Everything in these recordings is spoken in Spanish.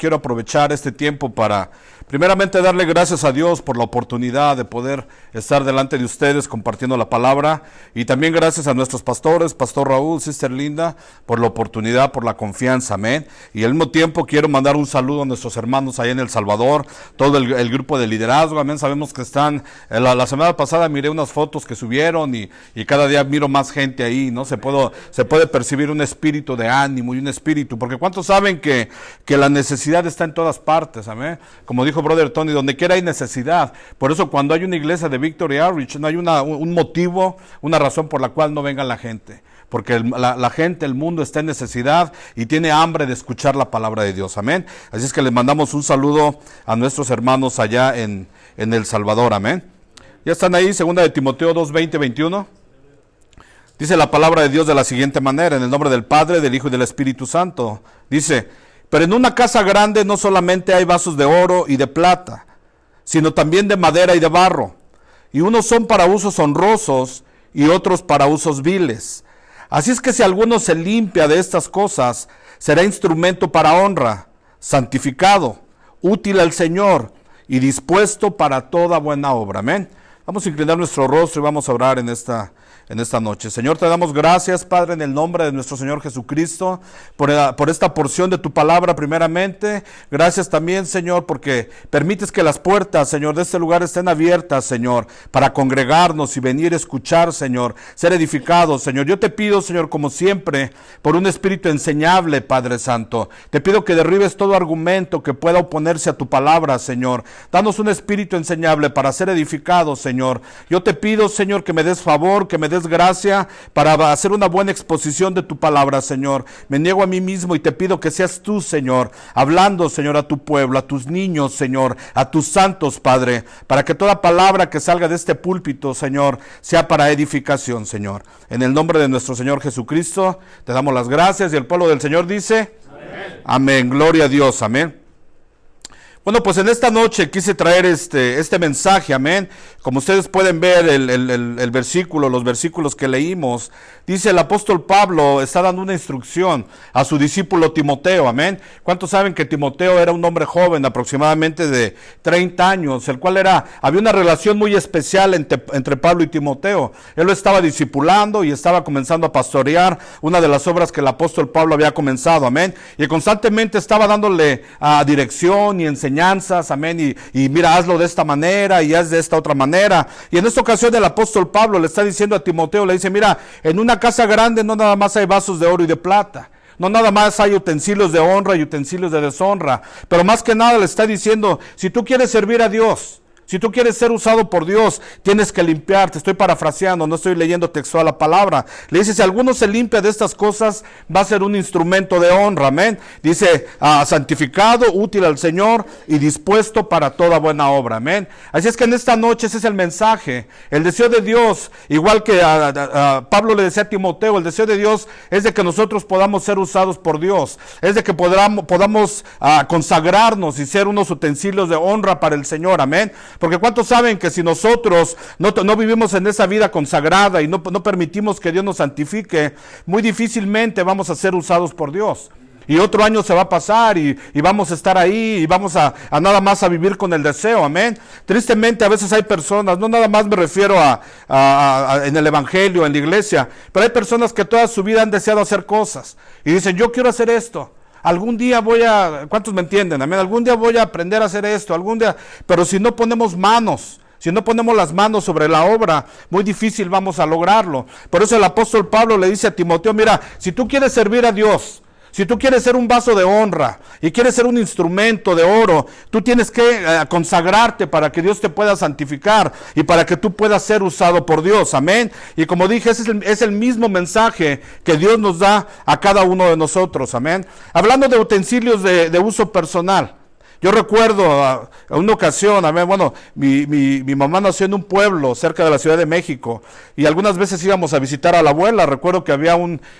quiero aprovechar este tiempo para primeramente darle gracias a Dios por la oportunidad de poder estar delante de ustedes compartiendo la palabra, y también gracias a nuestros pastores, Pastor Raúl, Sister Linda, por la oportunidad, por la confianza, amén. Y al mismo tiempo quiero mandar un saludo a nuestros hermanos allá en El Salvador, todo el grupo de liderazgo, amén. Sabemos que están, la semana pasada miré unas fotos que subieron y cada día miro más gente ahí, ¿no? Se puede percibir un espíritu de ánimo y un espíritu, porque ¿cuántos saben que la necesidad está en todas partes, amén? Como dijo Brother Tony, donde quiera hay necesidad. Por eso cuando hay una iglesia de Victory Outreach no hay un motivo, una razón por la cual no venga la gente, porque la gente, el mundo está en necesidad y tiene hambre de escuchar la palabra de Dios, amén. Así es que les mandamos un saludo a nuestros hermanos allá en El Salvador, amén. Ya están ahí, 2 de Timoteo 2, 20, 21. Dice la palabra de Dios de la siguiente manera: en el nombre del Padre, del Hijo y del Espíritu Santo. Dice: pero en una casa grande no solamente hay vasos de oro y de plata, sino también de madera y de barro, y unos son para usos honrosos y otros para usos viles. Así es que si alguno se limpia de estas cosas, será instrumento para honra, santificado, útil al Señor y dispuesto para toda buena obra. Amén. Vamos a inclinar nuestro rostro y vamos a orar en esta noche. Señor, te damos gracias, Padre, en el nombre de nuestro Señor Jesucristo, por esta porción de tu palabra primeramente. Gracias también, Señor, porque permites que las puertas, Señor, de este lugar estén abiertas, Señor, para congregarnos y venir a escuchar, Señor, ser edificados, Señor. Yo te pido, Señor, como siempre, por un espíritu enseñable, Padre Santo. Te pido que derribes todo argumento que pueda oponerse a tu palabra, Señor. Danos un espíritu enseñable para ser edificados, Señor. Yo te pido, Señor, que me des favor, que me des gracia para hacer una buena exposición de tu palabra, Señor. Me niego a mí mismo y te pido que seas tú, Señor, hablando, Señor, a tu pueblo, a tus niños, Señor, a tus santos, Padre, para que toda palabra que salga de este púlpito, Señor, sea para edificación, Señor. En el nombre de nuestro Señor Jesucristo, te damos las gracias, y el pueblo del Señor dice: amén. Amén. Gloria a Dios. Amén. Bueno, pues en esta noche quise traer este mensaje, amén. Como ustedes pueden ver el versículo, los versículos que leímos, dice el apóstol Pablo, está dando una instrucción a su discípulo Timoteo, amén. ¿Cuántos saben que Timoteo era un hombre joven, aproximadamente de 30 años, el cual había una relación muy especial entre Pablo y Timoteo? Él lo estaba discipulando y estaba comenzando a pastorear una de las obras que el apóstol Pablo había comenzado, amén. Y constantemente estaba dándole dirección y enseñanzas, amén, y mira, hazlo de esta manera y haz de esta otra manera. Y en esta ocasión el apóstol Pablo le está diciendo a Timoteo, le dice: mira, en una casa grande no nada más hay vasos de oro y de plata, no nada más hay utensilios de honra y utensilios de deshonra, pero más que nada le está diciendo: si tú quieres servir a Dios, si tú quieres ser usado por Dios, tienes que limpiarte. Estoy parafraseando, no estoy leyendo textual la palabra. Le dice: si alguno se limpia de estas cosas, va a ser un instrumento de honra, amén. Dice: santificado, útil al Señor y dispuesto para toda buena obra, amén. Así es que en esta noche ese es el mensaje. El deseo de Dios, igual que Pablo le decía a Timoteo, el deseo de Dios es de que nosotros podamos ser usados por Dios, es de que podamos consagrarnos y ser unos utensilios de honra para el Señor, amén. Porque ¿cuántos saben que si nosotros no vivimos en esa vida consagrada y no permitimos que Dios nos santifique, muy difícilmente vamos a ser usados por Dios? Y otro año se va a pasar y vamos a estar ahí y vamos a nada más a vivir con el deseo, amén. Tristemente a veces hay personas, no nada más me refiero en el evangelio, en la iglesia, pero hay personas que toda su vida han deseado hacer cosas y dicen: yo quiero hacer esto. Algún día ¿cuántos me entienden? Amén. Algún día voy a aprender a hacer esto, algún día, pero si no ponemos manos, si no ponemos las manos sobre la obra, muy difícil vamos a lograrlo. Por eso el apóstol Pablo le dice a Timoteo: mira, si tú quieres servir a Dios, si tú quieres ser un vaso de honra y quieres ser un instrumento de oro, tú tienes que consagrarte para que Dios te pueda santificar y para que tú puedas ser usado por Dios, amén. Y como dije, ese es el mismo mensaje que Dios nos da a cada uno de nosotros, amén. Hablando de utensilios de uso personal, yo recuerdo a una ocasión, mi mamá nació en un pueblo cerca de la Ciudad de México y algunas veces íbamos a visitar a la abuela. Recuerdo que había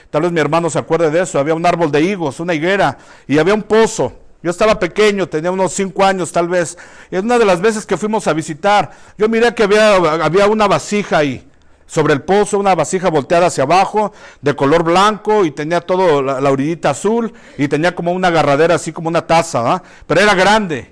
tal vez mi hermano se acuerde de eso, había un árbol de higos, una higuera, y había un pozo. Yo estaba pequeño, tenía unos 5 años tal vez, y una de las veces que fuimos a visitar, yo miré que había una vasija ahí. sobre el pozo, una vasija volteada hacia abajo, de color blanco, y tenía todo la orillita azul, y tenía como una agarradera, así como una taza, pero era grande,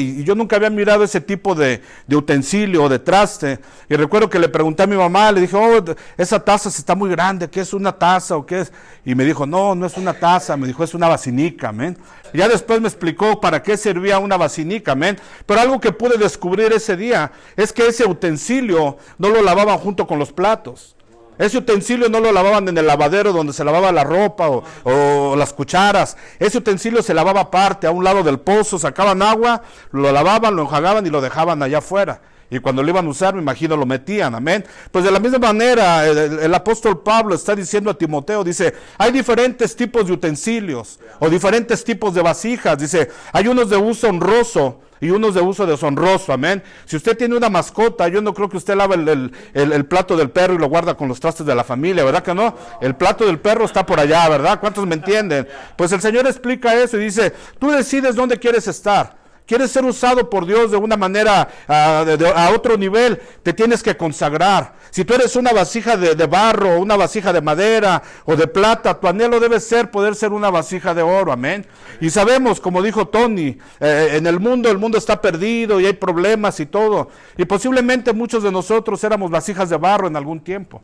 y yo nunca había mirado ese tipo de utensilio o de traste. Y recuerdo que le pregunté a mi mamá, le dije, oh, esa taza está muy grande, ¿qué es una taza o qué es? Y me dijo, no, no es una taza, me dijo, es una basinica, amén. Y ya después me explicó para qué servía una basinica, amén. Pero algo que pude descubrir ese día es que ese utensilio no lo lavaban junto con los platos. Ese utensilio no lo lavaban en el lavadero donde se lavaba la ropa o las cucharas. Ese utensilio se lavaba aparte, a un lado del pozo, sacaban agua, lo lavaban, lo enjuagaban y lo dejaban allá afuera. Y cuando lo iban a usar, me imagino, lo metían, amén. Pues de la misma manera, el apóstol Pablo está diciendo a Timoteo, dice, hay diferentes tipos de utensilios o diferentes tipos de vasijas. Dice, hay unos de uso honroso y unos de uso deshonroso, amén. Si usted tiene una mascota, yo no creo que usted lava el plato del perro y lo guarda con los trastes de la familia, ¿verdad que no? El plato del perro está por allá, ¿verdad? ¿Cuántos me entienden? Pues el Señor explica eso y dice, tú decides dónde quieres estar. ¿Quieres ser usado por Dios de una manera a otro nivel? Te tienes que consagrar. Si tú eres una vasija de barro, una vasija de madera o de plata, tu anhelo debe ser poder ser una vasija de oro, amén. Y sabemos, como dijo Tony, en el mundo está perdido y hay problemas y todo. Y posiblemente muchos de nosotros éramos vasijas de barro en algún tiempo.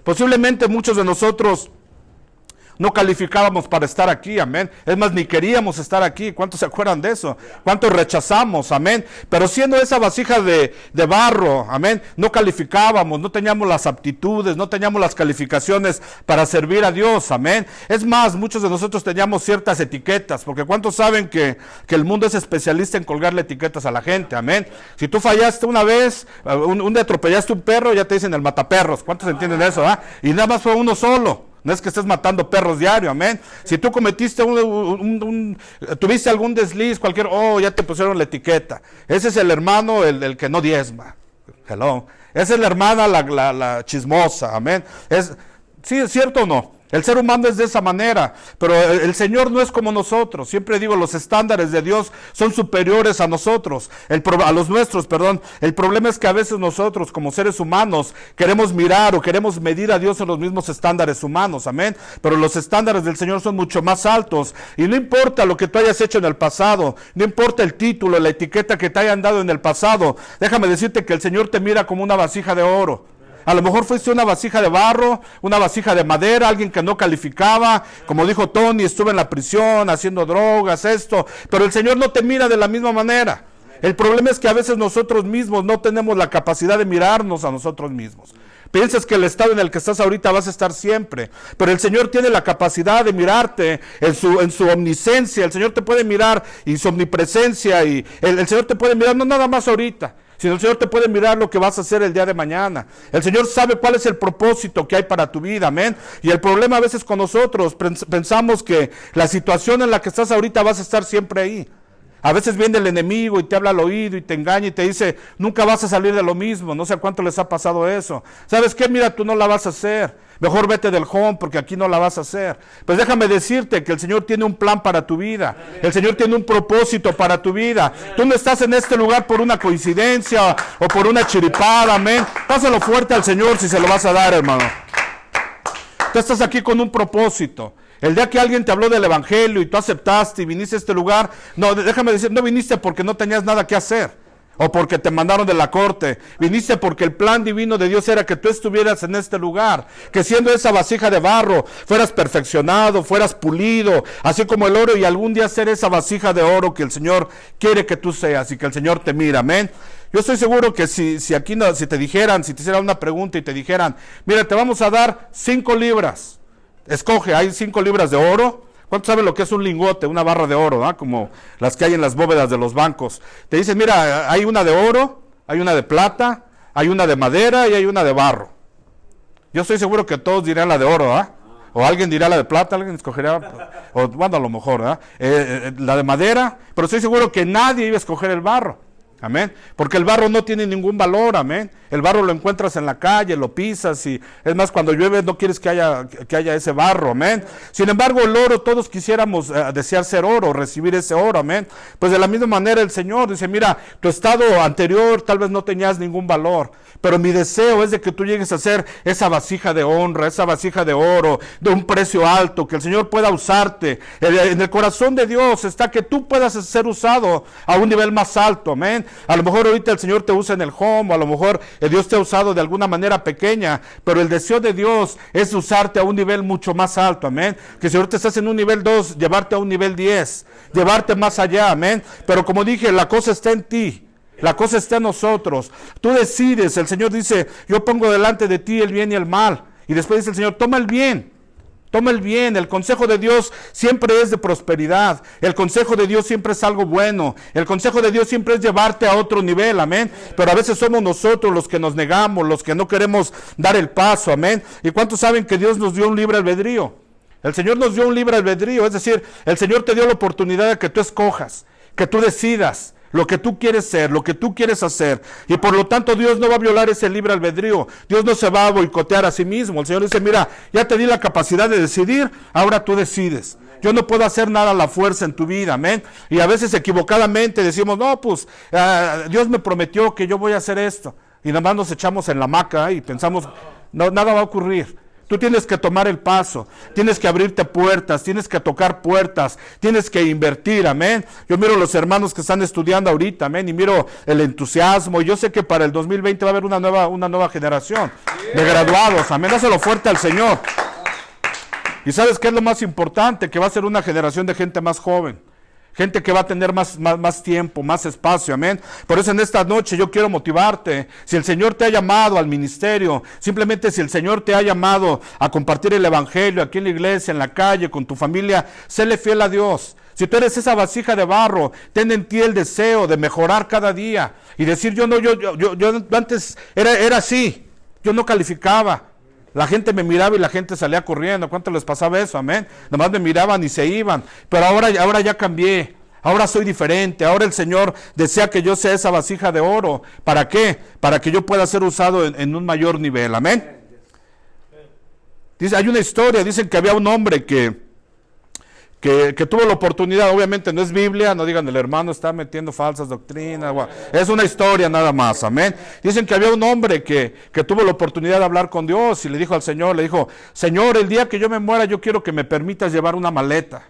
Posiblemente muchos de nosotros no calificábamos para estar aquí, amén. Es más, ni queríamos estar aquí. ¿Cuántos se acuerdan de eso? ¿Cuántos rechazamos, amén? Pero siendo esa vasija de barro, amén, no calificábamos, no teníamos las aptitudes, no teníamos las calificaciones para servir a Dios, amén. Es más, muchos de nosotros teníamos ciertas etiquetas, porque ¿cuántos saben que el mundo es especialista en colgarle etiquetas a la gente, amén? Si tú fallaste una vez, un día atropellaste un perro, ya te dicen el mataperros. ¿Cuántos entienden eso, Y nada más fue uno solo. No es que estés matando perros diario, amén. Si tú cometiste tuviste algún desliz, ya te pusieron la etiqueta. Ese es el hermano, el que no diezma. Hello. Esa es la hermana, la chismosa, amén. ¿Sí es cierto o no? El ser humano es de esa manera, pero el Señor no es como nosotros. Siempre digo, los estándares de Dios son superiores a nosotros, a los nuestros, perdón. El problema es que a veces nosotros, como seres humanos, queremos mirar o queremos medir a Dios en los mismos estándares humanos, amén. Pero los estándares del Señor son mucho más altos. Y no importa lo que tú hayas hecho en el pasado, no importa el título, la etiqueta que te hayan dado en el pasado. Déjame decirte que el Señor te mira como una vasija de oro. A lo mejor fuiste una vasija de barro, una vasija de madera, alguien que no calificaba, como dijo Tony, estuve en la prisión haciendo drogas, pero el Señor no te mira de la misma manera. El problema es que a veces nosotros mismos no tenemos la capacidad de mirarnos a nosotros mismos. Piensas que el estado en el que estás ahorita vas a estar siempre, pero el Señor tiene la capacidad de mirarte en su omnisciencia. El Señor te puede mirar y su omnipresencia, y el Señor te puede mirar no nada más ahorita, sino el Señor te puede mirar lo que vas a hacer el día de mañana. El Señor sabe cuál es el propósito que hay para tu vida, amén. Y el problema a veces con nosotros, pensamos que la situación en la que estás ahorita vas a estar siempre ahí. A veces viene el enemigo y te habla al oído y te engaña y te dice, nunca vas a salir de lo mismo. No sé a cuánto les ha pasado eso. ¿Sabes qué? Mira, tú no la vas a hacer. Mejor vete del home porque aquí no la vas a hacer. Pues déjame decirte que el Señor tiene un plan para tu vida. El Señor tiene un propósito para tu vida. Tú no estás en este lugar por una coincidencia o por una chiripada, amén. Pásalo fuerte al Señor si se lo vas a dar, hermano. Tú estás aquí con un propósito. El día que alguien te habló del evangelio y tú aceptaste y viniste a este lugar, no, déjame decir, no viniste porque no tenías nada que hacer o porque te mandaron de la corte. Viniste porque el plan divino de Dios era que tú estuvieras en este lugar, que siendo esa vasija de barro fueras perfeccionado, fueras pulido, así como el oro, y algún día ser esa vasija de oro que el Señor quiere que tú seas y que el Señor te mira, amén. Yo estoy seguro que si te hicieran una pregunta y te dijeran, mira, te vamos a dar 5 libras. Escoge, hay 5 libras de oro. ¿Cuántos saben lo que es un lingote, una barra de oro, como las que hay en las bóvedas de los bancos? Te dicen, mira, hay una de oro, hay una de plata, hay una de madera y hay una de barro. Yo estoy seguro que todos dirán la de oro, o alguien dirá la de plata, alguien escogerá, a lo mejor, la de madera, pero estoy seguro que nadie iba a escoger el barro. Amén. Porque el barro no tiene ningún valor, amén. El barro lo encuentras en la calle, lo pisas y es más, cuando llueve no quieres que haya ese barro, amén. Sin embargo, el oro, todos quisiéramos desear ser oro, recibir ese oro, amén. Pues de la misma manera el Señor dice, mira, tu estado anterior tal vez no tenías ningún valor, pero mi deseo es de que tú llegues a ser esa vasija de honra, esa vasija de oro, de un precio alto, que el Señor pueda usarte. En el corazón de Dios está que tú puedas ser usado a un nivel más alto, amén. A lo mejor ahorita el Señor te usa en el home, o a lo mejor Dios te ha usado de alguna manera pequeña, pero el deseo de Dios es usarte a un nivel mucho más alto, amén. Que si ahorita estás en un nivel 2, llevarte a un nivel 10, llevarte más allá, amén. Pero como dije, la cosa está en ti. La cosa está en nosotros. Tú decides. El Señor dice, yo pongo delante de ti el bien y el mal. Y después dice el Señor, toma el bien. Toma el bien. El consejo de Dios siempre es de prosperidad. El consejo de Dios siempre es algo bueno. El consejo de Dios siempre es llevarte a otro nivel, amén. Pero a veces somos nosotros los que nos negamos, los que no queremos dar el paso, amén. ¿Y cuántos saben que Dios nos dio un libre albedrío? El Señor nos dio un libre albedrío, es decir, el Señor te dio la oportunidad de que tú escojas, que tú decidas lo que tú quieres ser, lo que tú quieres hacer. Y por lo tanto Dios no va a violar ese libre albedrío. Dios no se va a boicotear a sí mismo. El Señor dice, mira, ya te di la capacidad de decidir, ahora tú decides. Yo no puedo hacer nada a la fuerza en tu vida, amén. Y a veces equivocadamente decimos, no, pues Dios me prometió que yo voy a hacer esto. Y nada más nos echamos en la hamaca y pensamos, no, nada va a ocurrir. Tú tienes que tomar el paso, tienes que abrirte puertas, tienes que tocar puertas, tienes que invertir, amén. Yo miro los hermanos que están estudiando ahorita, amén, y miro el entusiasmo. Y yo sé que para el 2020 va a haber una nueva generación de graduados, amén. Dáselo fuerte al Señor. Y ¿sabes qué es lo más importante? Que va a ser una generación de gente más joven. Gente que va a tener más tiempo, más espacio, amén. Por eso en esta noche yo quiero motivarte. Si el Señor te ha llamado al ministerio, simplemente si el Señor te ha llamado a compartir el evangelio aquí en la iglesia, en la calle, con tu familia, séle fiel a Dios. Si tú eres esa vasija de barro, ten en ti el deseo de mejorar cada día y decir, yo antes era así, yo no calificaba. La gente me miraba y la gente salía corriendo. ¿Cuánto les pasaba eso? Amén. Nomás me miraban y se iban. Pero ahora ya cambié. Ahora soy diferente. Ahora el Señor desea que yo sea esa vasija de oro. ¿Para qué? Para que yo pueda ser usado en un mayor nivel. Amén. Dice, hay una historia. Dicen que había un hombre que tuvo la oportunidad, obviamente no es Biblia, no digan el hermano está metiendo falsas doctrinas, es una historia nada más, amén. Dicen que había un hombre que tuvo la oportunidad de hablar con Dios y le dijo al Señor, Señor, el día que yo me muera yo quiero que me permitas llevar una maleta.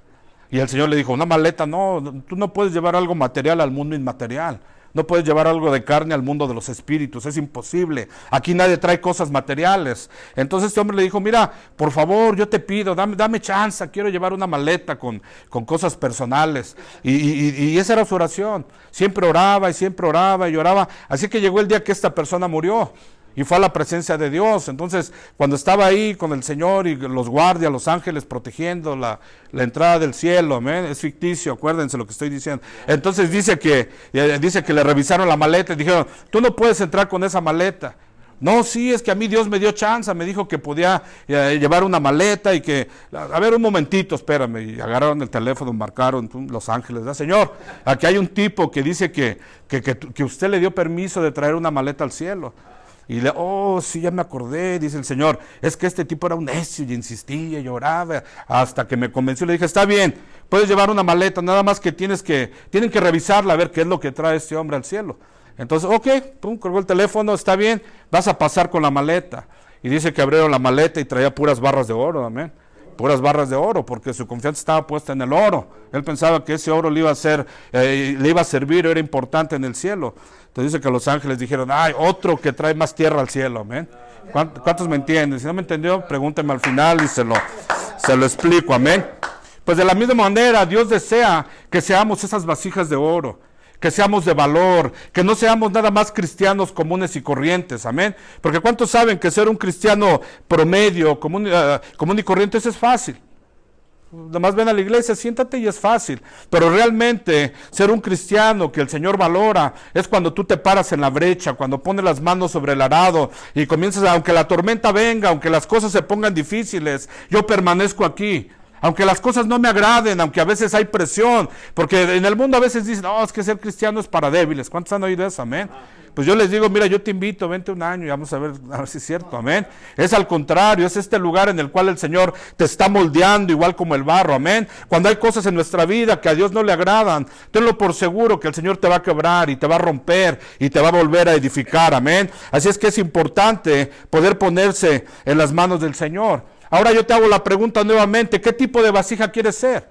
Y el Señor le dijo, una maleta, no, tú no puedes llevar algo material al mundo inmaterial. No puedes llevar algo de carne al mundo de los espíritus, es imposible. Aquí nadie trae cosas materiales. Entonces este hombre le dijo, mira, por favor, yo te pido, dame chance, quiero llevar una maleta con cosas personales. Y esa era su oración. Siempre oraba y oraba. Así que llegó el día que esta persona murió. Y fue a la presencia de Dios. Entonces, cuando estaba ahí con el Señor y los guardias, los ángeles protegiendo la entrada del cielo, amén, es ficticio, acuérdense lo que estoy diciendo. Entonces dice que le revisaron la maleta y dijeron, tú no puedes entrar con esa maleta. No, sí, es que a mí Dios me dio chance, me dijo que podía llevar una maleta y que, a ver, un momentito, espérame, y agarraron el teléfono, marcaron los ángeles, ¿verdad? Señor, aquí hay un tipo que dice que usted le dio permiso de traer una maleta al cielo. Y sí, ya me acordé, dice el Señor, es que este tipo era un necio y insistía y lloraba hasta que me convenció. Le dije, está bien, puedes llevar una maleta, nada más que tienen que revisarla a ver qué es lo que trae este hombre al cielo. Entonces, colgó el teléfono, está bien, vas a pasar con la maleta. Y dice que abrieron la maleta y traía puras barras de oro, amén. Puras barras de oro, porque su confianza estaba puesta en el oro. Él pensaba que ese oro le iba a servir, era importante en el cielo. Entonces dice que los ángeles dijeron, otro que trae más tierra al cielo, amén. ¿Cuántos me entienden? Si no me entendió, pregúnteme al final y se lo explico, amén. Pues de la misma manera, Dios desea que seamos esas vasijas de oro, que seamos de valor, que no seamos nada más cristianos comunes y corrientes, amén. Porque ¿cuántos saben que ser un cristiano promedio, común y corriente, eso es fácil? Nada más ven a la iglesia, siéntate y es fácil. Pero realmente ser un cristiano que el Señor valora es cuando tú te paras en la brecha, cuando pones las manos sobre el arado y comienzas, aunque la tormenta venga, aunque las cosas se pongan difíciles, yo permanezco aquí. Aunque las cosas no me agraden, aunque a veces hay presión, porque en el mundo a veces dicen, no, es que ser cristiano es para débiles. ¿Cuántos han oído eso? Amén. Pues yo les digo, mira, yo te invito, vente un año y vamos a ver si es cierto, amén. Es al contrario, es este lugar en el cual el Señor te está moldeando igual como el barro, amén. Cuando hay cosas en nuestra vida que a Dios no le agradan, tenlo por seguro que el Señor te va a quebrar y te va a romper y te va a volver a edificar, amén. Así es que es importante poder ponerse en las manos del Señor. Ahora yo te hago la pregunta nuevamente, ¿qué tipo de vasija quieres ser?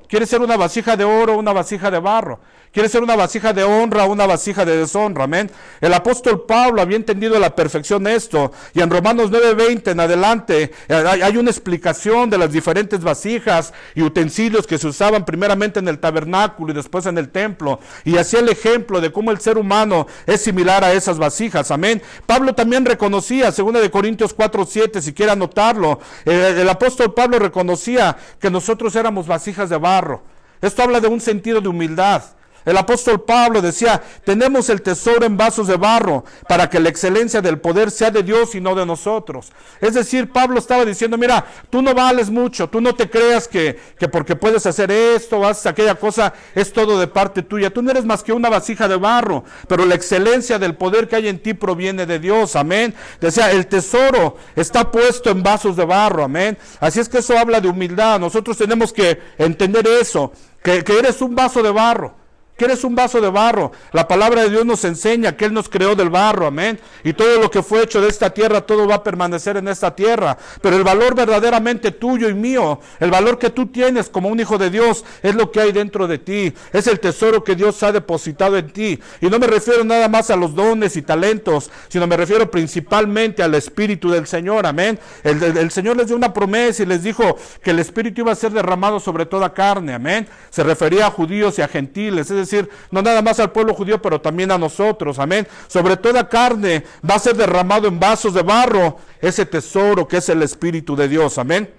¿Quieres ser una vasija de oro o una vasija de barro? ¿Quieres ser una vasija de honra o una vasija de deshonra? Amén. El apóstol Pablo había entendido a la perfección esto, y en Romanos 9:20 en adelante hay una explicación de las diferentes vasijas y utensilios que se usaban primeramente en el tabernáculo y después en el templo, y hacía el ejemplo de cómo el ser humano es similar a esas vasijas. Amén. Pablo también reconocía, 2 Corintios 4:7, si quiere anotarlo, el apóstol Pablo reconocía que nosotros éramos vasijas de barro. Esto habla de un sentido de humildad. El apóstol Pablo decía, tenemos el tesoro en vasos de barro para que la excelencia del poder sea de Dios y no de nosotros. Es decir, Pablo estaba diciendo, mira, tú no vales mucho, tú no te creas que porque puedes hacer esto o haces aquella cosa, es todo de parte tuya. Tú no eres más que una vasija de barro, pero la excelencia del poder que hay en ti proviene de Dios, amén. Decía, el tesoro está puesto en vasos de barro, amén. Así es que eso habla de humildad. Nosotros tenemos que entender eso, que eres un vaso de barro. Que eres un vaso de barro. La palabra de Dios nos enseña que Él nos creó del barro, amén. Y todo lo que fue hecho de esta tierra, todo va a permanecer en esta tierra. Pero el valor verdaderamente tuyo y mío, el valor que tú tienes como un hijo de Dios, es lo que hay dentro de ti. Es el tesoro que Dios ha depositado en ti. Y no me refiero nada más a los dones y talentos, sino me refiero principalmente al Espíritu del Señor, amén. El Señor les dio una promesa y les dijo que el Espíritu iba a ser derramado sobre toda carne, amén. Se refería a judíos y a gentiles, es decir, no nada más al pueblo judío, pero también a nosotros, amén. Sobre toda carne va a ser derramado en vasos de barro ese tesoro que es el Espíritu de Dios, amén.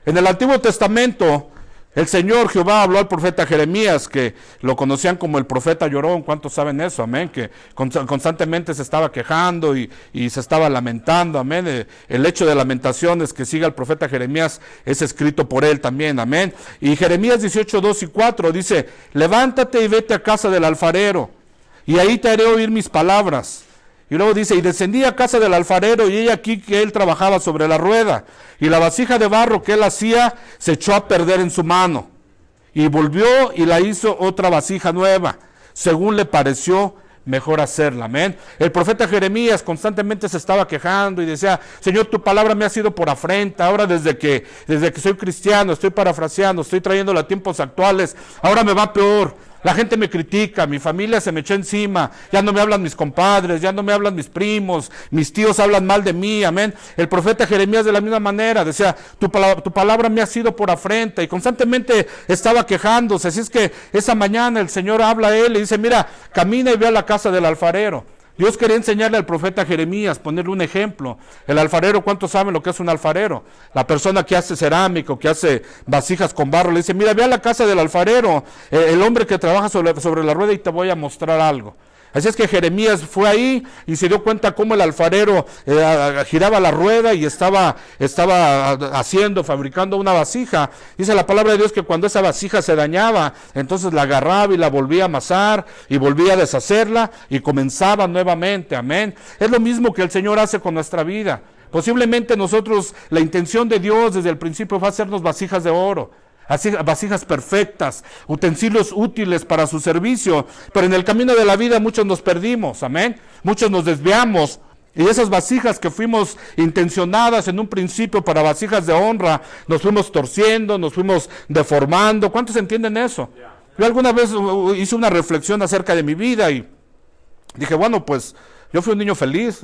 En el Antiguo Testamento, el Señor Jehová habló al profeta Jeremías, que lo conocían como el profeta llorón. ¿Cuántos saben eso? Amén. Que constantemente se estaba quejando y se estaba lamentando. Amén. El hecho de lamentaciones que sigue al profeta Jeremías es escrito por él también. Amén. Y Jeremías 18:2-4 dice, levántate y vete a casa del alfarero, y ahí te haré oír mis palabras. Y luego dice, y descendí a casa del alfarero, y he aquí que él trabajaba sobre la rueda, y la vasija de barro que él hacía se echó a perder en su mano. Y volvió y la hizo otra vasija nueva, según le pareció mejor hacerla, amén. El profeta Jeremías constantemente se estaba quejando y decía, Señor, tu palabra me ha sido por afrenta. Ahora desde que soy cristiano, estoy parafraseando, estoy trayéndolo a tiempos actuales, ahora me va peor. La gente me critica, mi familia se me echó encima, ya no me hablan mis compadres, ya no me hablan mis primos, mis tíos hablan mal de mí, amén. El profeta Jeremías de la misma manera decía, tu palabra me ha sido por afrenta, y constantemente estaba quejándose. Así es que esa mañana el Señor habla a él y dice, mira, camina y ve a la casa del alfarero. Dios quería enseñarle al profeta Jeremías, ponerle un ejemplo. El alfarero, ¿cuántos saben lo que es un alfarero? La persona que hace cerámico, que hace vasijas con barro, le dice, mira, ve a la casa del alfarero, el hombre que trabaja sobre la rueda, y te voy a mostrar algo. Así es que Jeremías fue ahí y se dio cuenta cómo el alfarero giraba la rueda y estaba fabricando una vasija. Dice la palabra de Dios que cuando esa vasija se dañaba, entonces la agarraba y la volvía a amasar y volvía a deshacerla y comenzaba nuevamente, amén. Es lo mismo que el Señor hace con nuestra vida. Posiblemente nosotros, la intención de Dios desde el principio fue hacernos vasijas de oro, así, vasijas perfectas, utensilios útiles para su servicio, pero en el camino de la vida muchos nos perdimos, amén, muchos nos desviamos, y esas vasijas que fuimos intencionadas en un principio para vasijas de honra, nos fuimos torciendo, nos fuimos deformando. ¿Cuántos entienden eso? Yo alguna vez hice una reflexión acerca de mi vida y dije, bueno, pues yo fui un niño feliz,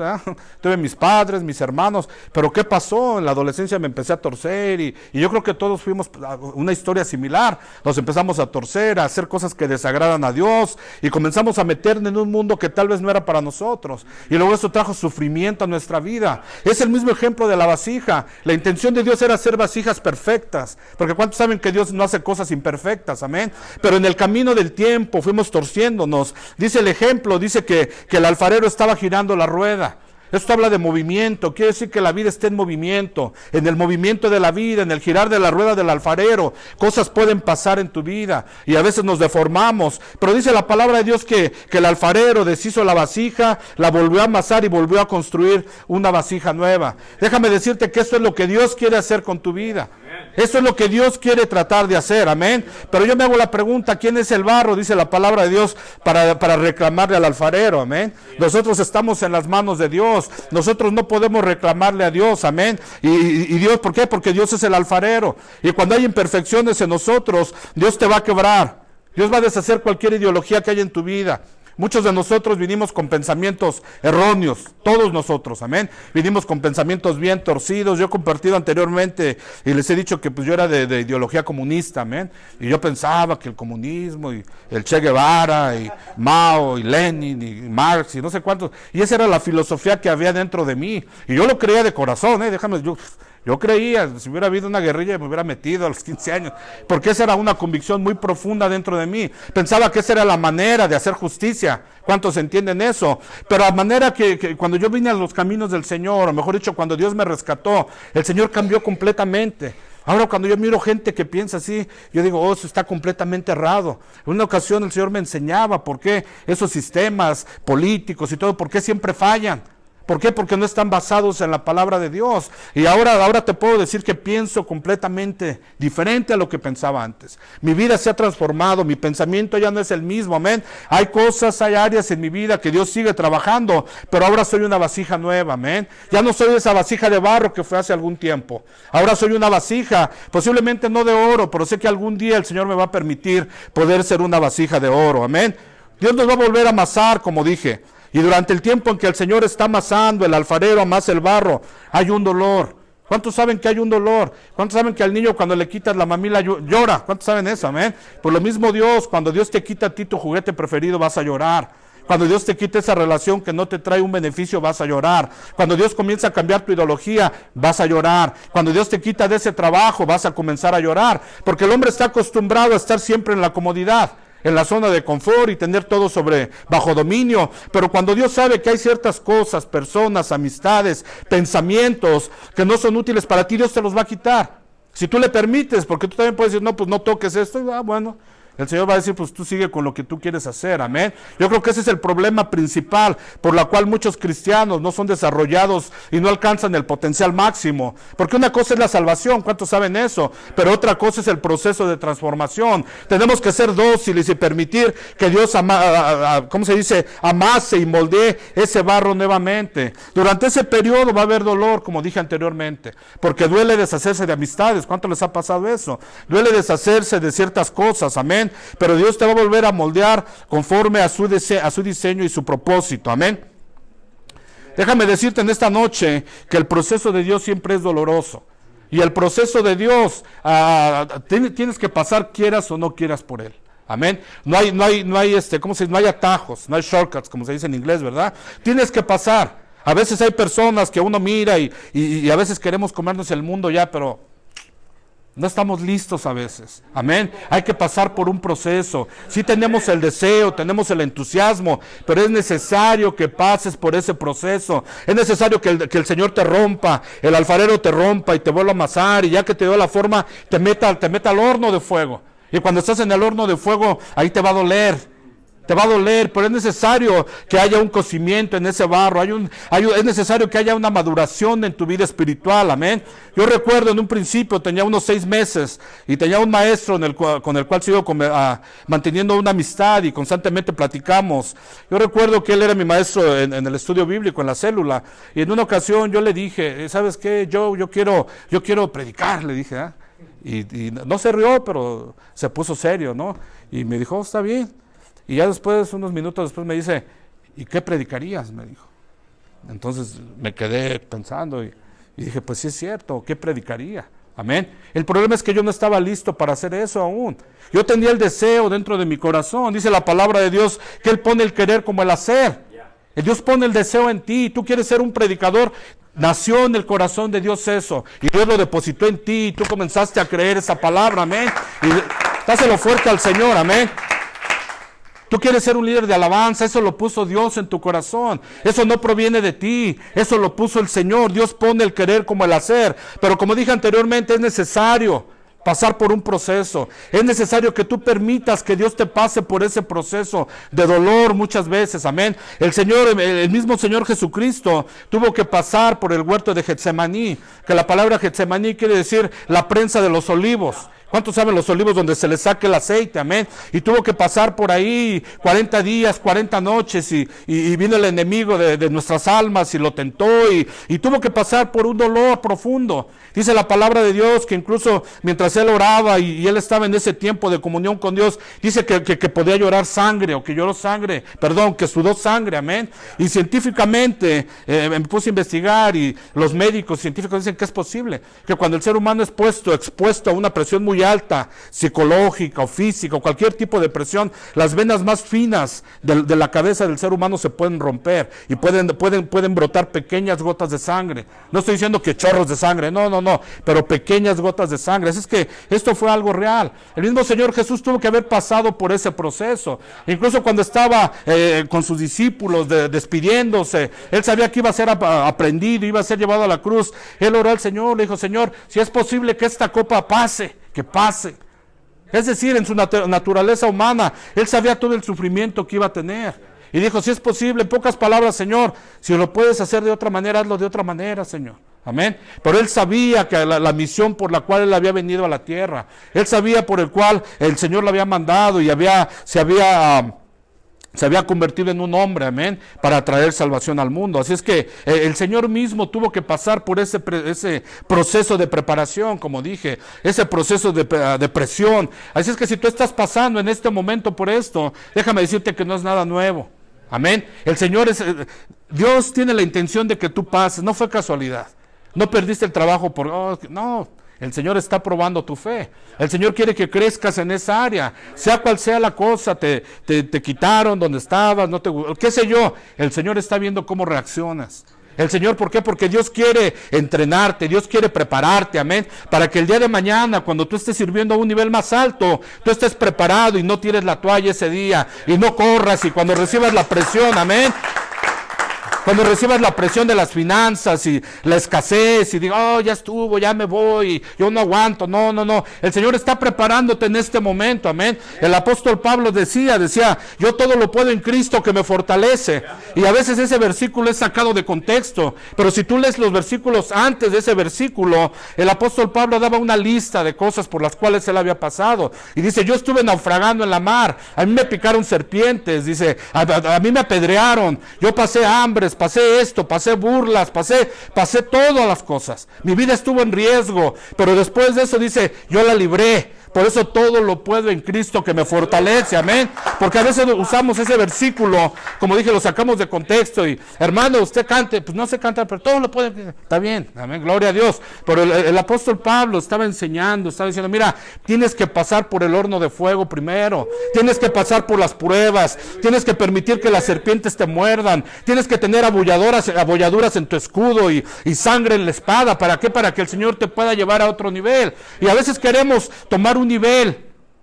tuve mis padres, mis hermanos, pero ¿qué pasó? En la adolescencia me empecé a torcer y yo creo que todos fuimos una historia similar. Nos empezamos a torcer, a hacer cosas que desagradan a Dios y comenzamos a meternos en un mundo que tal vez no era para nosotros. Y luego eso trajo sufrimiento a nuestra vida. Es el mismo ejemplo de la vasija. La intención de Dios era hacer vasijas perfectas, porque ¿cuántos saben que Dios no hace cosas imperfectas? Amén. Pero en el camino del tiempo fuimos torciéndonos. Dice el ejemplo, dice que el alfarero estaba girando la rueda. Esto habla de movimiento, quiere decir que la vida está en movimiento, en el movimiento de la vida, en el girar de la rueda del alfarero. Cosas pueden pasar en tu vida y a veces nos deformamos, pero dice la palabra de Dios que el alfarero deshizo la vasija, la volvió a amasar y volvió a construir una vasija nueva. Déjame decirte que esto es lo que Dios quiere hacer con tu vida. Esto es lo que Dios quiere tratar de hacer, amén. Pero yo me hago la pregunta, ¿quién es el barro? Dice la palabra de Dios para reclamarle al alfarero, amén. Nosotros estamos en las manos de Dios, nosotros no podemos reclamarle a Dios, amén. Y Dios, ¿por qué? Porque Dios es el alfarero. Y cuando hay imperfecciones en nosotros, Dios te va a quebrar. Dios va a deshacer cualquier ideología que haya en tu vida. Muchos de nosotros vinimos con pensamientos erróneos, todos nosotros, amén. Vinimos con pensamientos bien torcidos. Yo he compartido anteriormente y les he dicho que pues yo era de ideología comunista, amén. Y yo pensaba que el comunismo y el Che Guevara y Mao y Lenin y Marx y no sé cuántos. Y esa era la filosofía que había dentro de mí. Y yo lo creía de corazón, Yo creía, si hubiera habido una guerrilla me hubiera metido a los 15 años, porque esa era una convicción muy profunda dentro de mí. Pensaba que esa era la manera de hacer justicia. ¿Cuántos entienden eso? Pero la manera que cuando yo vine a los caminos del Señor, o mejor dicho, cuando Dios me rescató, el Señor cambió completamente. Ahora cuando yo miro gente que piensa así, yo digo, eso está completamente errado. En una ocasión el Señor me enseñaba por qué esos sistemas políticos y todo, por qué siempre fallan. ¿Por qué? Porque no están basados en la palabra de Dios. Y ahora te puedo decir que pienso completamente diferente a lo que pensaba antes. Mi vida se ha transformado, mi pensamiento ya no es el mismo, amén. Hay cosas, hay áreas en mi vida que Dios sigue trabajando, pero ahora soy una vasija nueva, amén. Ya no soy esa vasija de barro que fue hace algún tiempo. Ahora soy una vasija, posiblemente no de oro, pero sé que algún día el Señor me va a permitir poder ser una vasija de oro, amén. Dios nos va a volver a amasar, como dije. Y durante el tiempo en que el Señor está amasando, el alfarero amasa el barro, hay un dolor. ¿Cuántos saben que hay un dolor? ¿Cuántos saben que al niño cuando le quitas la mamila llora? ¿Cuántos saben eso? Amén. Por lo mismo Dios, cuando Dios te quita a ti tu juguete preferido, vas a llorar. Cuando Dios te quita esa relación que no te trae un beneficio, vas a llorar. Cuando Dios comienza a cambiar tu ideología, vas a llorar. Cuando Dios te quita de ese trabajo, vas a comenzar a llorar. Porque el hombre está acostumbrado a estar siempre en la comodidad, en la zona de confort y tener todo bajo dominio. Pero cuando Dios sabe que hay ciertas cosas, personas, amistades, pensamientos que no son útiles para ti, Dios te los va a quitar. Si tú le permites, porque tú también puedes decir, no, pues no toques esto. Bueno, el Señor va a decir, pues tú sigue con lo que tú quieres hacer, amén. Yo creo que ese es el problema principal por la cual muchos cristianos no son desarrollados y no alcanzan el potencial máximo. Porque una cosa es la salvación, ¿cuántos saben eso? Pero otra cosa es el proceso de transformación. Tenemos que ser dóciles y permitir que Dios amase y moldee ese barro nuevamente. Durante ese periodo va a haber dolor, como dije anteriormente, porque duele deshacerse de amistades. ¿Cuánto les ha pasado eso? Duele deshacerse de ciertas cosas, amén. Pero Dios te va a volver a moldear conforme a su diseño y su propósito, amén. Déjame decirte en esta noche que el proceso de Dios siempre es doloroso. Y el proceso de Dios tienes que pasar quieras o no quieras por él. Amén. No hay no hay atajos, no hay shortcuts, como se dice en inglés, ¿verdad? Tienes que pasar. A veces hay personas que uno mira y a veces queremos comernos el mundo ya, pero no estamos listos a veces, amén. Hay que pasar por un proceso. Sí tenemos el deseo, tenemos el entusiasmo, pero es necesario que pases por ese proceso. Es necesario que el Señor te rompa, el alfarero te rompa y te vuelva a amasar, y ya que te dio la forma, te meta al horno de fuego. Y cuando estás en el horno de fuego, ahí te va a doler. Te va a doler, pero es necesario que haya un cocimiento en ese barro, es necesario que haya una maduración en tu vida espiritual, amén. Yo recuerdo en un principio, tenía unos 6 meses y tenía un maestro con el cual sigo manteniendo una amistad y constantemente platicamos. Yo recuerdo que él era mi maestro en el estudio bíblico, en la célula, y en una ocasión yo le dije, ¿sabes qué? Yo quiero predicar, le dije, ¿eh? Y no se rió, pero se puso serio, ¿no? Y me dijo, está bien. Y ya después, unos minutos después me dice, ¿y qué predicarías? Me dijo. Entonces me quedé pensando y dije, pues sí es cierto, ¿qué predicaría? Amén. El problema es que yo no estaba listo para hacer eso aún. Yo tenía el deseo dentro de mi corazón. Dice la palabra de Dios que Él pone el querer como el hacer. Dios pone el deseo en ti. Tú quieres ser un predicador. Nació en el corazón de Dios eso. Y Dios lo depositó en ti. Y tú comenzaste a creer esa palabra. Amén. Y dáselo fuerte al Señor. Amén. Tú quieres ser un líder de alabanza, eso lo puso Dios en tu corazón. Eso no proviene de ti, eso lo puso el Señor. Dios pone el querer como el hacer. Pero como dije anteriormente, es necesario pasar por un proceso. Es necesario que tú permitas que Dios te pase por ese proceso de dolor muchas veces, amén. El mismo Señor Jesucristo tuvo que pasar por el huerto de Getsemaní, que la palabra Getsemaní quiere decir la prensa de los olivos. ¿Cuántos saben los olivos donde se les saca el aceite? Amén. Y tuvo que pasar por ahí 40 días, 40 noches y vino el enemigo de nuestras almas y lo tentó y tuvo que pasar por un dolor profundo. Dice la palabra de Dios que incluso mientras él oraba y él estaba en ese tiempo de comunión con Dios, dice que podía llorar sangre o que lloró sangre, que sudó sangre, amén. Y científicamente me puse a investigar y los médicos científicos dicen que es posible, que cuando el ser humano es expuesto a una presión muy alta, psicológica o física o cualquier tipo de presión, las venas más finas de la cabeza del ser humano se pueden romper y pueden brotar pequeñas gotas de sangre. No estoy diciendo que chorros de sangre, no, pero pequeñas gotas de sangre. Así es que esto fue algo real. El mismo Señor Jesús tuvo que haber pasado por ese proceso. Incluso cuando estaba con sus discípulos despidiéndose, él sabía que iba a ser aprendido, iba a ser llevado a la cruz. Él oró al Señor, le dijo: Señor, si es posible que esta copa pase, que pase. Es decir, en su naturaleza humana, él sabía todo el sufrimiento que iba a tener. Y dijo: si es posible, en pocas palabras, Señor, si lo puedes hacer de otra manera, hazlo de otra manera, Señor. Amén. Pero él sabía que la misión por la cual él había venido a la tierra, él sabía por el cual el Señor lo había mandado y se había convertido en un hombre, amén, para traer salvación al mundo. Así es que el Señor mismo tuvo que pasar por ese proceso de preparación, como dije, ese proceso de presión. Así es que si tú estás pasando en este momento por esto, déjame decirte que no es nada nuevo, amén. Dios tiene la intención de que tú pases, no fue casualidad. No perdiste el trabajo no. El Señor está probando tu fe. El Señor quiere que crezcas en esa área. Sea cual sea la cosa, te quitaron donde estabas, qué sé yo. El Señor está viendo cómo reaccionas. El Señor, ¿por qué? Porque Dios quiere entrenarte, Dios quiere prepararte, amén. Para que el día de mañana, cuando tú estés sirviendo a un nivel más alto, tú estés preparado y no tires la toalla ese día. Y no corras, y cuando recibas la presión, amén. Cuando recibas la presión de las finanzas y la escasez y digas: ya estuvo, ya me voy, yo no aguanto. No. El Señor está preparándote en este momento, amén. El apóstol Pablo decía: yo todo lo puedo en Cristo que me fortalece. Y a veces ese versículo es sacado de contexto, pero si tú lees los versículos antes de ese versículo, el apóstol Pablo daba una lista de cosas por las cuales él había pasado. Y dice: yo estuve naufragando en la mar, a mí me picaron serpientes, dice, a mí me apedrearon, yo pasé hambres, pasé esto, pasé burlas, pasé todas las cosas. Mi vida estuvo en riesgo, pero después de eso dice: yo la libré. Por eso todo lo puedo en Cristo que me fortalece, amén. Porque a veces usamos ese versículo, como dije, lo sacamos de contexto y: hermano, usted cante. Pues no se canta, pero todo lo puede. Está bien, amén, gloria a Dios. Pero el apóstol Pablo estaba enseñando, estaba diciendo: mira, tienes que pasar por el horno de fuego primero, tienes que pasar por las pruebas, tienes que permitir que las serpientes te muerdan, tienes que tener abolladuras en tu escudo y sangre en la espada. ¿Para qué? Para que el Señor te pueda llevar a otro nivel. Y a veces queremos tomar un nivel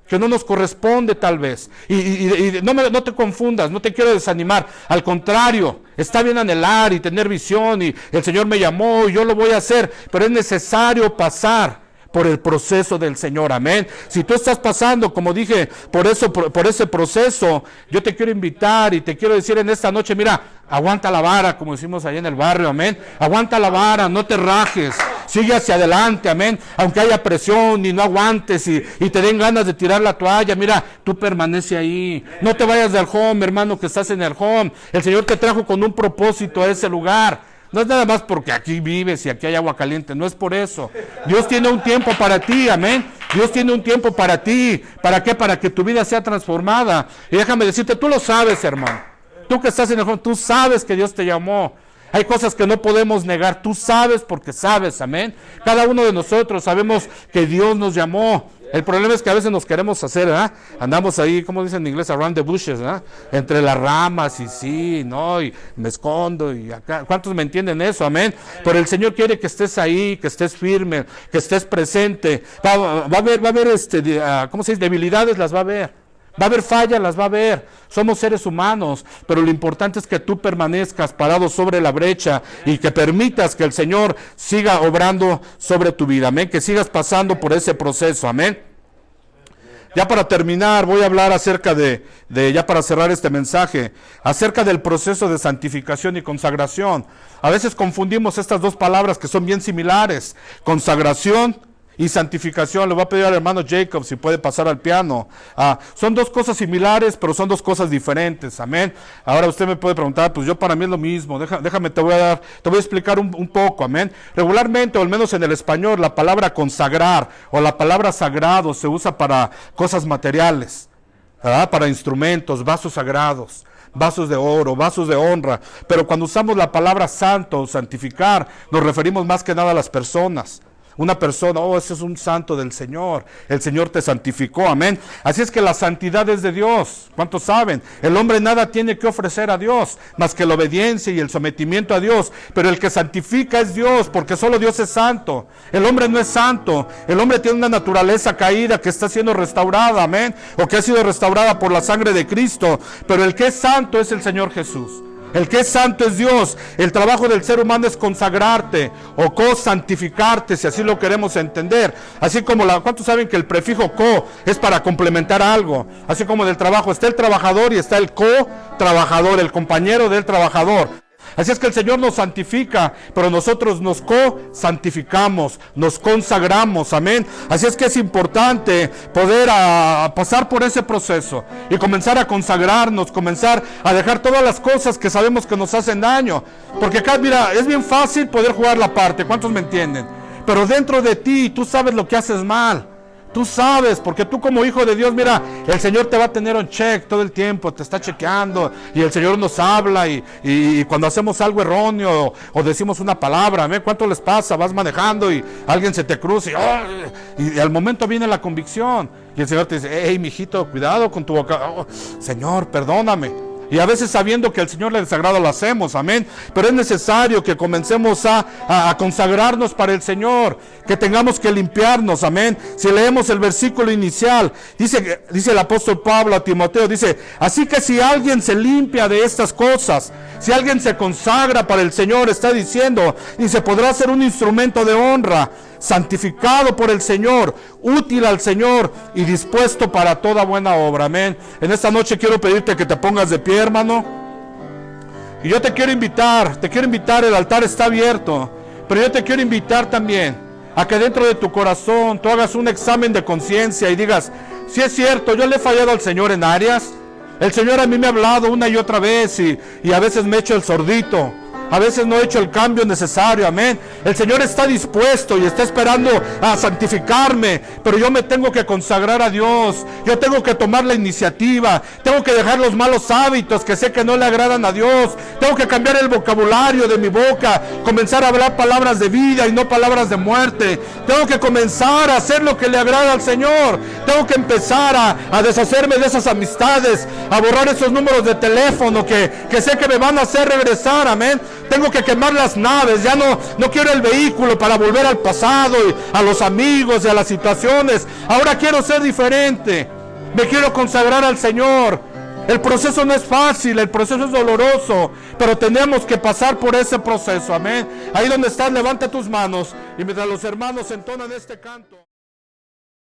que no nos corresponde tal vez. Y no te confundas, no te quiero desanimar. Al contrario, está bien anhelar y tener visión, y el Señor me llamó y yo lo voy a hacer, pero es necesario pasar por el proceso del Señor, amén. Si tú estás pasando, como dije, por ese proceso, yo te quiero invitar y te quiero decir en esta noche: mira, aguanta la vara, como decimos allá en el barrio, amén. Aguanta la vara, no te rajes, sigue hacia adelante, amén. Aunque haya presión y no aguantes y te den ganas de tirar la toalla, mira, tú permanece ahí. No te vayas del home, hermano, que estás en el home. El Señor te trajo con un propósito a ese lugar. No es nada más porque aquí vives y aquí hay agua caliente, no es por eso. Dios tiene un tiempo para ti, amén. Dios tiene un tiempo para ti. ¿Para qué? Para que tu vida sea transformada. Y déjame decirte, tú lo sabes, hermano. Tú que estás en el home, tú sabes que Dios te llamó. Hay cosas que no podemos negar, tú sabes porque sabes, amén. Cada uno de nosotros sabemos que Dios nos llamó. El problema es que a veces nos queremos hacer, ¿verdad? Andamos ahí, como dicen en inglés, around the bushes, ¿verdad? Entre las ramas y sí, no, y me escondo y acá. ¿Cuántos me entienden eso? Amén. Pero el Señor quiere que estés ahí, que estés firme, que estés presente. Va a haber, ¿cómo se dice? Debilidades las va a haber. Va a haber fallas, las va a haber. Somos seres humanos, pero lo importante es que tú permanezcas parado sobre la brecha y que permitas que el Señor siga obrando sobre tu vida. Amén. Que sigas pasando por ese proceso. Amén. Ya para terminar, voy a hablar acerca ya para cerrar este mensaje, acerca del proceso de santificación y consagración. A veces confundimos estas dos palabras que son bien similares, consagración y santificación. Le voy a pedir al hermano Jacob si puede pasar al piano. Son dos cosas similares, pero son dos cosas diferentes. Amén. Ahora usted me puede preguntar, pues yo para mí es lo mismo. Déjame, te voy a explicar un poco. Amén. Regularmente, o al menos en el español, la palabra consagrar o la palabra sagrado se usa para cosas materiales, ¿verdad? Para instrumentos, vasos sagrados, vasos de oro, vasos de honra. Pero cuando usamos la palabra santo o santificar, nos referimos más que nada a las personas. Una persona, ese es un santo del Señor. El Señor te santificó, amén. Así es que la santidad es de Dios. ¿Cuántos saben? El hombre nada tiene que ofrecer a Dios, más que la obediencia y el sometimiento a Dios. Pero el que santifica es Dios, porque solo Dios es santo. El hombre no es santo. El hombre tiene una naturaleza caída que está siendo restaurada, amén. O que ha sido restaurada por la sangre de Cristo. Pero el que es santo es el Señor Jesús. El que es santo es Dios. El trabajo del ser humano es consagrarte o co-santificarte, si así lo queremos entender. Así como ¿cuántos saben que el prefijo co es para complementar algo? Así como del trabajo está el trabajador y está el co-trabajador, el compañero del trabajador. Así es que el Señor nos santifica, pero nosotros nos co-santificamos, nos consagramos, amén. Así es que es importante poder pasar por ese proceso y comenzar a consagrarnos, comenzar a dejar todas las cosas que sabemos que nos hacen daño. Porque acá, mira, es bien fácil poder jugar la parte, ¿cuántos me entienden? Pero dentro de ti, tú sabes lo que haces mal. Tú sabes, porque tú como hijo de Dios, mira, el Señor te va a tener un check todo el tiempo, te está chequeando, y el Señor nos habla, y cuando hacemos algo erróneo, o decimos una palabra, ¿eh? ¿Cuánto les pasa? Vas manejando y alguien se te cruza, y al momento viene la convicción, y el Señor te dice, hey, mijito, cuidado con tu boca, Señor, perdóname. Y a veces sabiendo que al Señor le desagrada lo hacemos, amén. Pero es necesario que comencemos a consagrarnos para el Señor, que tengamos que limpiarnos, amén. Si leemos el versículo inicial, dice el apóstol Pablo a Timoteo, dice, así que si alguien se limpia de estas cosas, si alguien se consagra para el Señor, está diciendo, y se podrá ser un instrumento de honra, santificado por el Señor, útil al Señor y dispuesto para toda buena obra, amén. En esta noche quiero pedirte que te pongas de pie, hermano, y yo te quiero invitar, el altar está abierto, pero yo te quiero invitar también a que dentro de tu corazón tú hagas un examen de conciencia y digas, si es cierto, yo le he fallado al Señor en áreas, el Señor a mí me ha hablado una y otra vez y a veces me he hecho el sordito, a veces no he hecho el cambio necesario, amén. El Señor está dispuesto y está esperando a santificarme, pero yo me tengo que consagrar a Dios. Yo tengo que tomar la iniciativa. Tengo que dejar los malos hábitos que sé que no le agradan a Dios. Tengo que cambiar el vocabulario de mi boca, comenzar a hablar palabras de vida y no palabras de muerte. Tengo que comenzar a hacer lo que le agrada al Señor. Tengo que empezar a deshacerme de esas amistades, a borrar esos números de teléfono que sé que me van a hacer regresar, amén. Tengo que quemar las naves, ya no quiero el vehículo para volver al pasado y a los amigos y a las situaciones. Ahora quiero ser diferente, me quiero consagrar al Señor. El proceso no es fácil, el proceso es doloroso, pero tenemos que pasar por ese proceso, amén. Ahí donde estás, levanta tus manos y mientras los hermanos entonan este canto.